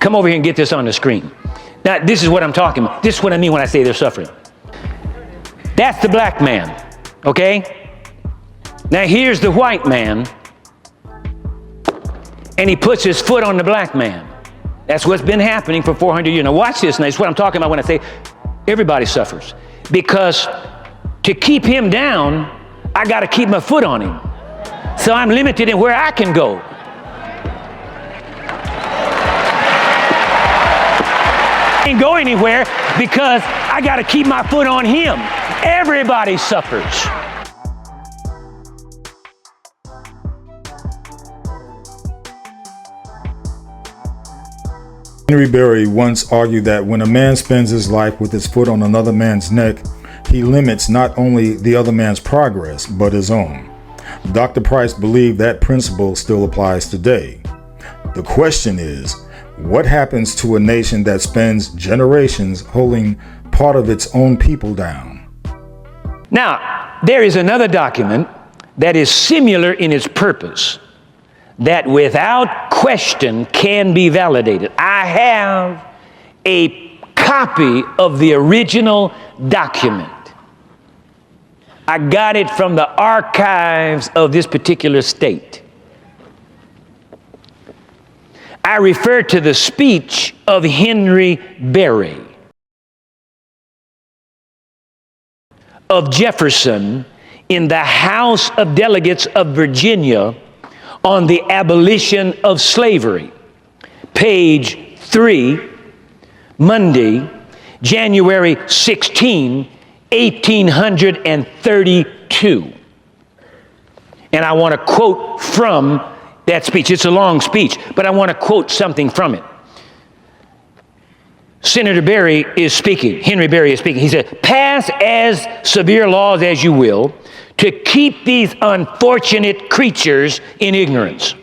Come over here and get this on the screen. Now, this is what I'm talking about. This is what I mean when I say they're suffering. That's the black man, okay? Now, here's the white man, and he puts his foot on the black man. That's what's been happening for 400 years. Now, watch this. Now, this is what I'm talking about when I say everybody suffers. Because to keep him down, I got to keep my foot on him. So I'm limited in where I can go. I can't go anywhere because I got to keep my foot on him. Everybody suffers. Henry Berry once argued that when a man spends his life with his foot on another man's neck, he limits not only the other man's progress, but his own. Dr. Price believed that principle still applies today. The question is, what happens to a nation that spends generations holding part of its own people down? Now, there is another document that is similar in its purpose, that without question can be validated. I have a copy of the original document. I got it from the archives of this particular state. I refer to the speech of Henry Berry of Jefferson in the House of Delegates of Virginia on the abolition of slavery, page 3, Monday, January 16, 1832. And I want to quote from that speech. It's a long speech, but I want to quote something from it. Senator Berry is speaking, Henry Berry is speaking. He said, "Pass as severe laws as you will to keep these unfortunate creatures in ignorance."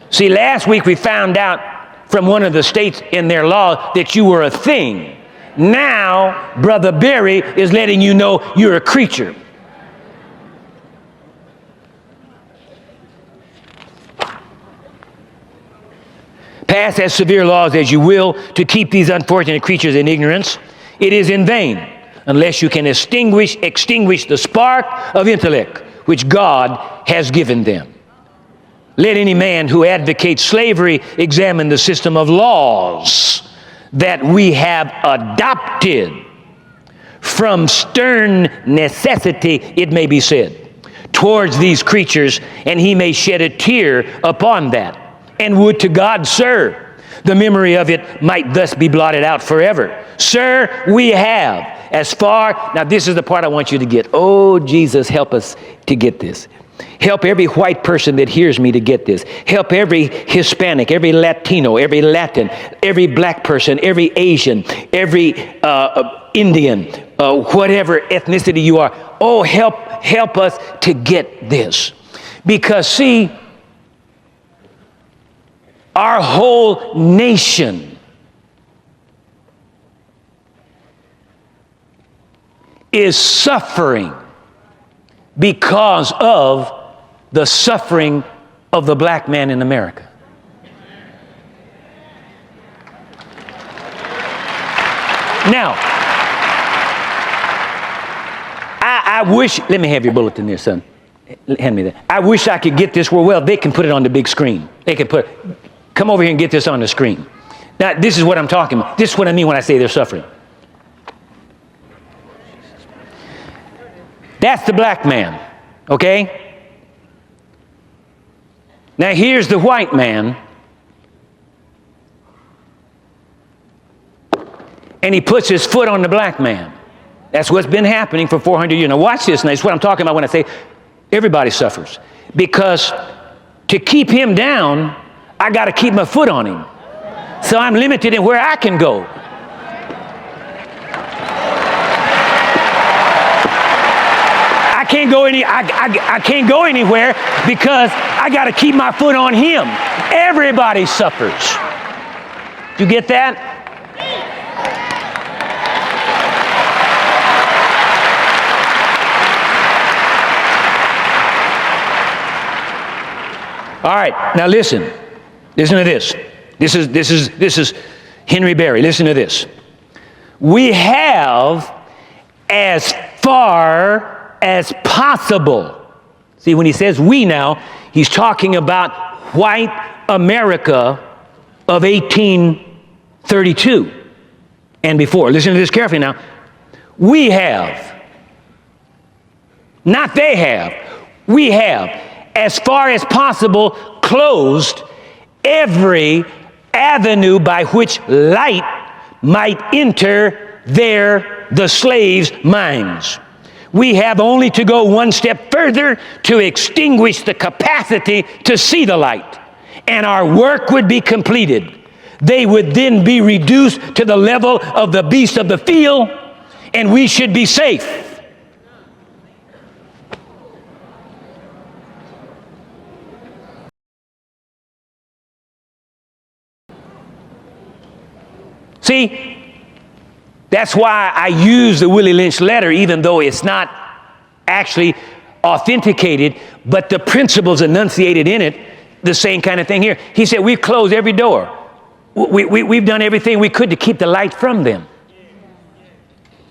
See, last week we found out from one of the states in their law that you were a thing. Now, Brother Berry is letting you know you're a creature. Pass as severe laws as you will to keep these unfortunate creatures in ignorance. It is in vain unless you can extinguish the spark of intellect which God has given them. Let any man who advocates slavery examine the system of laws that we have adopted from stern necessity, it may be said, towards these creatures, and he may shed a tear upon that. And would to God, sir, the memory of it might thus be blotted out forever. Sir, we have as far, now this is the part I want you to get. Oh, Jesus, help us to get this. Help every white person that hears me to get this. Help every Hispanic, every Latino, every Latin, every black person, every Asian, every Indian, whatever ethnicity you are. Oh, help us to get this. Because see, our whole nation is suffering because of the suffering of the black man in America. Now, I wish, let me have your bulletin there, son. Hand me that. I wish I could get this well, they can put it on the big screen. They can put, come over here and get this on the screen. Now, this is what I'm talking about. This is what I mean when I say they're suffering. That's the black man, okay? Now, here's the white man, and he puts his foot on the black man. That's what's been happening for 400 years. Now, watch this. Now, this is what I'm talking about when I say everybody suffers. Because to keep him down, I got to keep my foot on him. So I'm limited in where I can go. I can't go anywhere because I got to keep my foot on him. Everybody suffers. You get that? All right, now listen. Listen to this. This is Henry Berry. Listen to this. We have, as far as possible. See, when he says we now, he's talking about white America of 1832 and before. Listen to this carefully now. We have, not they have, we have, as far as possible, closed every avenue by which light might enter the slaves' minds. We have only to go one step further to extinguish the capacity to see the light, and our work would be completed. They would then be reduced to the level of the beasts of the field, and we should be safe. See, that's why I use the Willie Lynch letter, even though it's not actually authenticated, but the principles enunciated in it, the same kind of thing here. He said, we've closed every door. We've done everything we could to keep the light from them.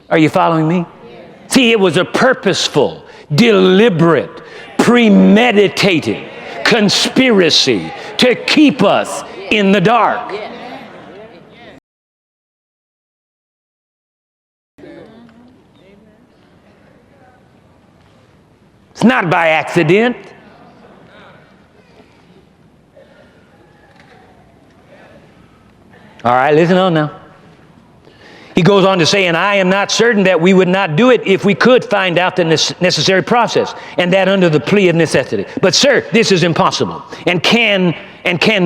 Are you following me? See, it was a purposeful, deliberate, premeditated conspiracy to keep us in the dark. It's not by accident. All right, listen on now. He goes on to say, and I am not certain that we would not do it if we could find out the necessary process, and that under the plea of necessity. But sir, this is impossible. And can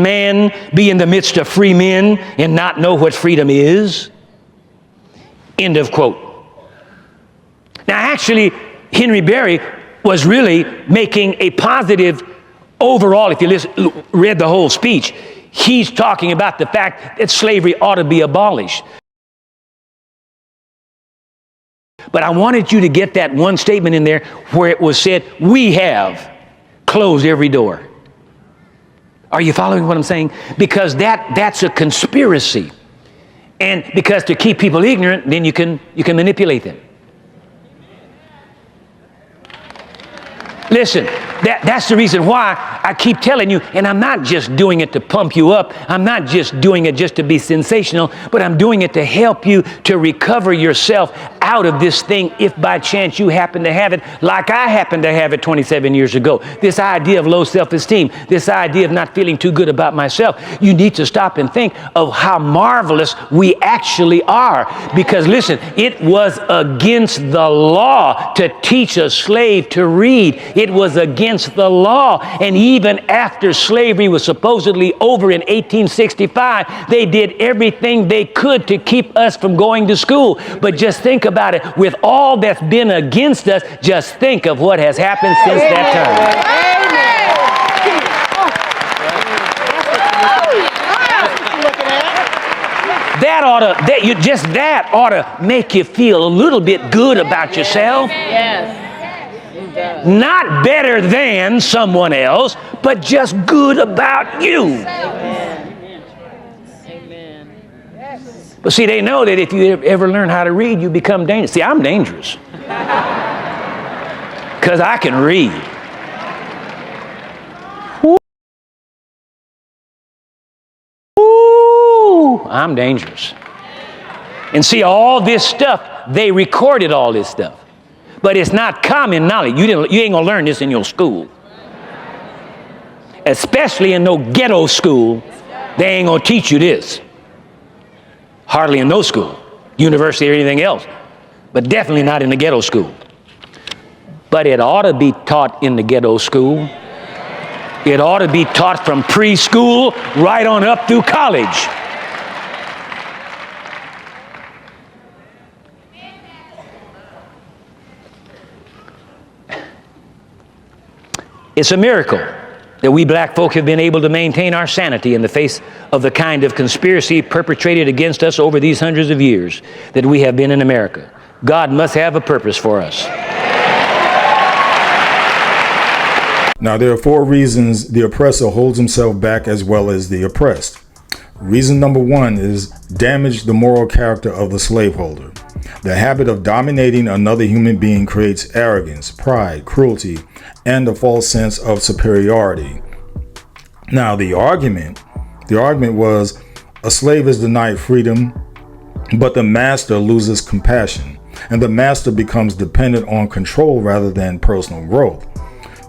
man be in the midst of free men and not know what freedom is? End of quote. Now actually, Henry Berry was really making a positive overall, if you read the whole speech, he's talking about the fact that slavery ought to be abolished. But I wanted you to get that one statement in there where it was said, we have closed every door. Are you following what I'm saying? Because that's a conspiracy. And because to keep people ignorant, then you can manipulate them. Listen, that's the reason why I keep telling you, and I'm not just doing it to pump you up. I'm not just doing it just to be sensational, but I'm doing it to help you to recover yourself out of this thing if by chance you happen to have it like I happened to have it 27 years ago. This idea of low self-esteem, this idea of not feeling too good about myself. You need to stop and think of how marvelous we actually are. Because listen, it was against the law to teach a slave to read. It was against the law. And even after slavery was supposedly over in 1865, they did everything they could to keep us from going to school. But just think about it. With all that's been against us, just think of what has happened since that time. That ought to make you feel a little bit good about yourself. Yes. Not better than someone else, but just good about you. Amen. But see, they know that if you ever learn how to read, you become dangerous. See, I'm dangerous. Because I can read. Ooh, I'm dangerous. And see, all this stuff, they recorded all this stuff. But it's not common knowledge. You ain't gonna learn this in your school. Especially in no ghetto school, they ain't gonna teach you this. Hardly in no school, university or anything else. But definitely not in the ghetto school. But it ought to be taught in the ghetto school. It ought to be taught from preschool right on up through college. It's a miracle that we black folk have been able to maintain our sanity in the face of the kind of conspiracy perpetrated against us over these hundreds of years that we have been in America. God must have a purpose for us. Now, there are 4 reasons the oppressor holds himself back as well as the oppressed. Reason number 1 is damage the moral character of the slaveholder. The habit of dominating another human being creates arrogance, pride, cruelty, and a false sense of superiority. Now, the argument was a slave is denied freedom, but the master loses compassion, and the master becomes dependent on control rather than personal growth.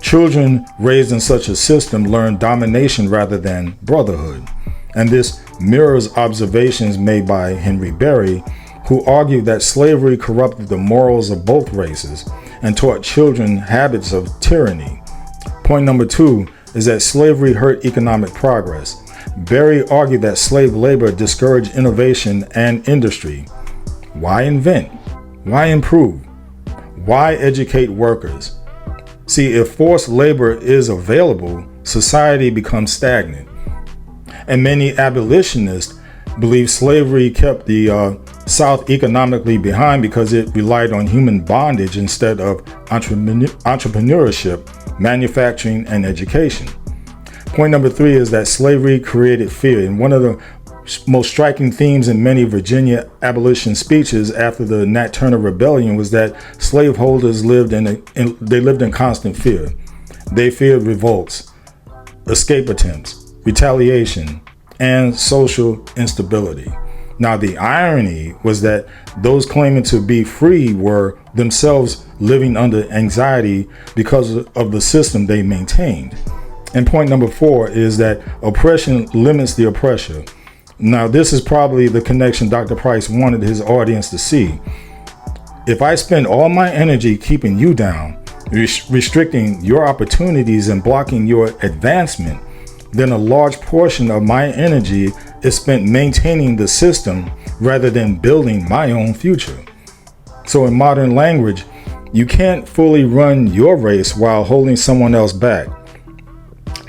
Children raised in such a system learn domination rather than brotherhood. And this mirrors observations made by Henry Berry, who argued that slavery corrupted the morals of both races and taught children habits of tyranny. Point number 2 is that slavery hurt economic progress. Berry argued that slave labor discouraged innovation and industry. Why invent? Why improve? Why educate workers? See, if forced labor is available, society becomes stagnant. And many abolitionists believe slavery kept the South economically behind because it relied on human bondage instead of entrepreneurship, manufacturing, and education. Point number 3 is that slavery created fear. And one of the most striking themes in many Virginia abolition speeches after the Nat Turner Rebellion was that slaveholders lived in constant fear. They feared revolts, escape attempts, retaliation, and social instability. Now, the irony was that those claiming to be free were themselves living under anxiety because of the system they maintained. And point number 4 is that oppression limits the oppressor. Now, this is probably the connection Dr. Price wanted his audience to see. If I spend all my energy keeping you down, restricting your opportunities and blocking your advancement, then a large portion of my energy is spent maintaining the system rather than building my own future. So in modern language, you can't fully run your race while holding someone else back.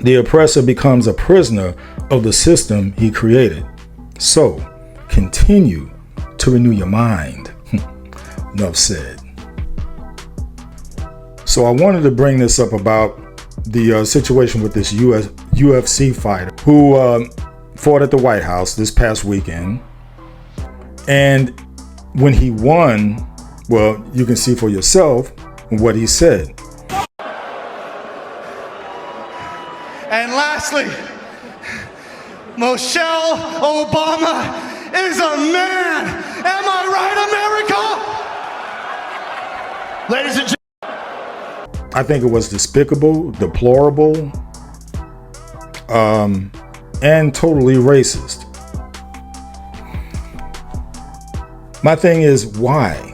The oppressor becomes a prisoner of the system he created. So continue to renew your mind. Enough said. So I wanted to bring this up about the situation with this UFC fighter who fought at the White House this past weekend. And when he won, well, you can see for yourself what he said. And lastly, Michelle Obama is a man. Am I right, America? Ladies and gentlemen. I think it was despicable, deplorable, and totally racist. My thing is, why?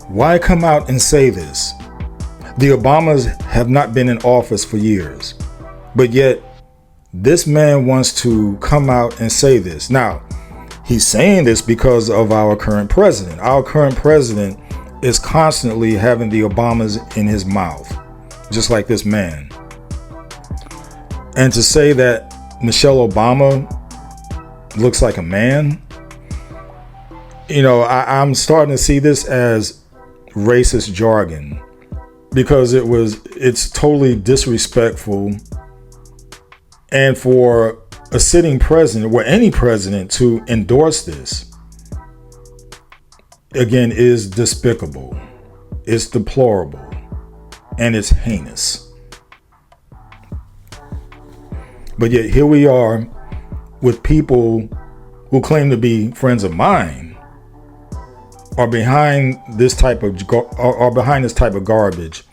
Why come out and say this? The Obamas have not been in office for years, but yet this man wants to come out and say this. Now, he's saying this because of our current president. Our current president is constantly having the Obamas in his mouth, just like this man. And to say that Michelle Obama looks like a man, I'm starting to see this as racist jargon because it's totally disrespectful. And for a sitting president or any president to endorse this, again, is despicable, it's deplorable, and it's heinous. But yet here we are with people who claim to be friends of mine are behind this type of garbage,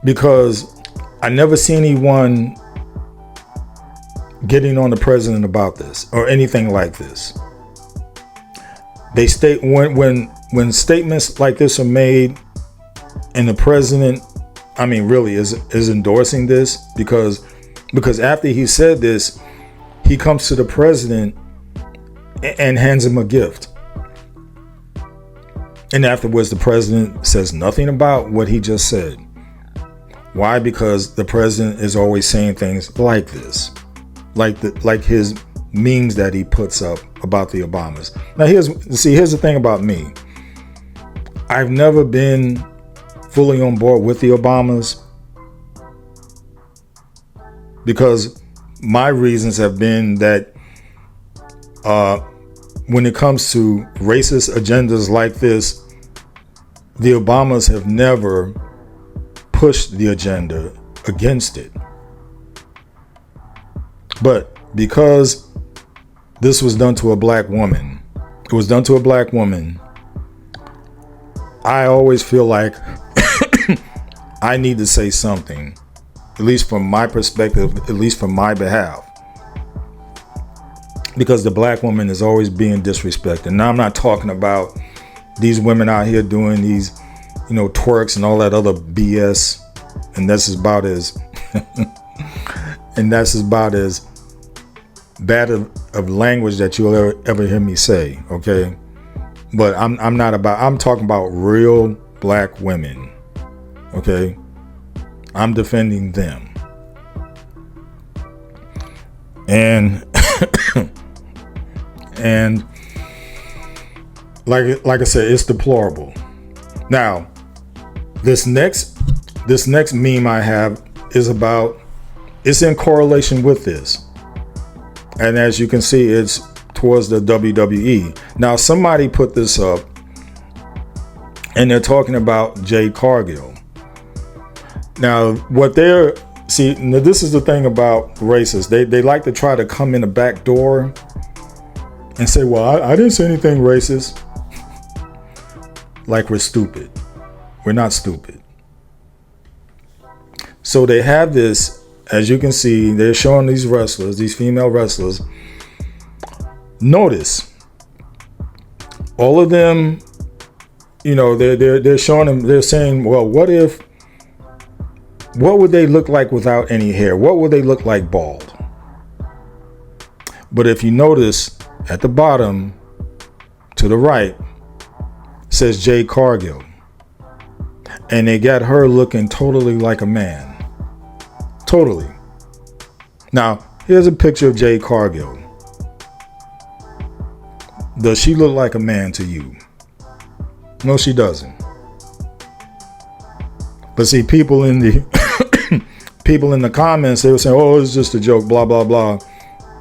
because I never see anyone getting on the president about this or anything like this. They state when statements like this are made and the president, really is endorsing this because after he said this, he comes to the president and hands him a gift. And afterwards, the president says nothing about what he just said. Why? Because the president is always saying things like this, like his memes that he puts up about the Obamas. Now, here's the thing about me. I've never been fully on board with the Obamas, because my reasons have been that when it comes to racist agendas like this, the Obamas have never pushed the agenda against it. But because this was done to a black woman, it was done to a black woman, I always feel like I need to say something, at least from my perspective, at least from my behalf. Because the black woman is always being disrespected. Now, I'm not talking about these women out here doing these, twerks and all that other BS. And that's about as bad of language that you'll ever hear me say. Okay. But I'm talking about real black women. Okay. I'm defending them. And and like I said, it's deplorable. Now, this next meme I have it's in correlation with this. And as you can see, it's towards the WWE. Now, somebody put this up and they're talking about Jay Cargill. Now, this is the thing about racists. They like to try to come in the back door and say, well, I didn't say anything racist. Like we're stupid. We're not stupid. So they have this, as you can see, they're showing these wrestlers, these female wrestlers. Notice, all of them, they're showing them, they're saying, well, what would they look like without any hair? What would they look like bald? But if you notice, at the bottom, to the right, says Jay Cargill. And they got her looking totally like a man. Totally. Now, here's a picture of Jay Cargill. Does she look like a man to you? No, she doesn't. But see, people in the comments, they were saying, oh, it's just a joke, blah, blah, blah.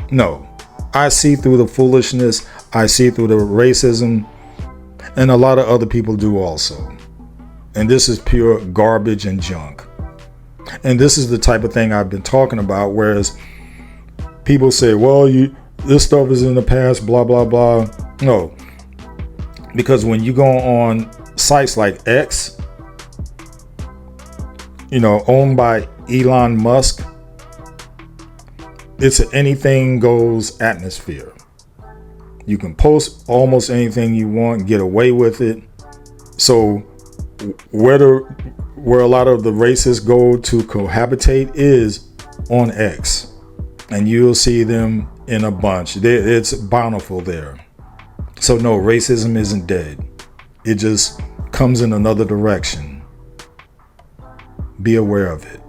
No, I see through the foolishness. I see through the racism. And a lot of other people do also. And this is pure garbage and junk. And this is the type of thing I've been talking about. Whereas people say, well, this stuff is in the past, blah, blah, blah. No. Because when you go on sites like X, owned by Elon Musk, it's an anything goes atmosphere. You can post almost anything you want, get away with it. So where a lot of the racists go to cohabitate is on X. And you'll see them in a bunch. It's bountiful there. So no, racism isn't dead. It just comes in another direction. Be aware of it.